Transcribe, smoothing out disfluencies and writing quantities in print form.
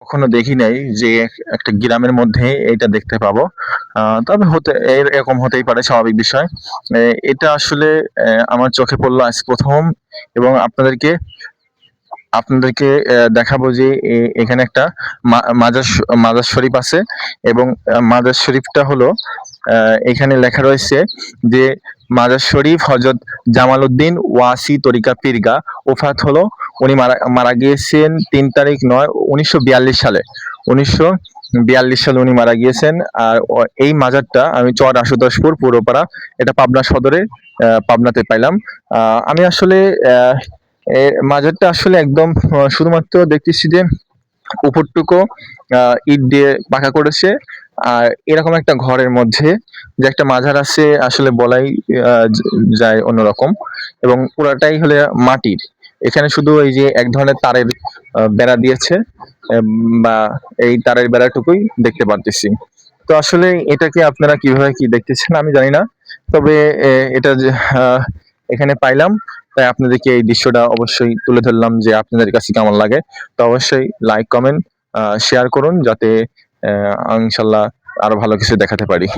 কখনো দেখি নাই যে একটা গ্রামের মধ্যে এইটা দেখতে পাবো। তবে এরকম হতেই পারে, স্বাভাবিক বিষয়। এটা আসলে আমার চোখে পড়লো আজ ১ম, এবং আপনাদেরকে দেখাবো যে এখানে একটা মাজার শরীফ আছে, এবং মাজার শরীফটা হলো এখানে লেখা রয়েছে যে মাজার শরীফ হযরত জামালউদ্দিন ওয়াসি তরিকা পীরগাহ ওফাত হলো, উনি মারা গিয়েছেন ৩ তারিখ ৯ ১৯৪২ সালে। ১৯৪২ সালে উনি মারা গিয়েছেন। আর এই মাজারটা আমি চর আশুতোষপুর পৌরপাড়া, এটা পাবনা সদরে, পাবনাতে পাইলাম। আমি আসলে মাজারটা আসলে একদম শুধুমাত্র দেখতেছি যে উপরটুকু ইট দিয়ে পাকা করেছে। আর এরকম একটা ঘরের মধ্যে যে একটা মাজার আছে আসলে বলাই যায় অন্যরকম, এবং পুরাটাই হলে মাটির। এখানে শুধু এই যে এক ধরনের তারের বেড়া দিয়েছে, বা এই তারের বেড়াটুকুই দেখতে পারতেছি। তো আসলে এটাকে আপনারা কিভাবে কি দেখতেছেন আমি জানি না। তবে এটা যে এখানে পাইলাম, তাই আপনাদেরকে এই দৃশ্যটা অবশ্যই তুলে ধরলাম যে আপনাদের কাছে কেমন লাগে। তো অবশ্যই লাইক, কমেন্ট, শেয়ার করুন, যাতে ইনশাল্লাহ আরো ভালো কিছু দেখাতে পারি।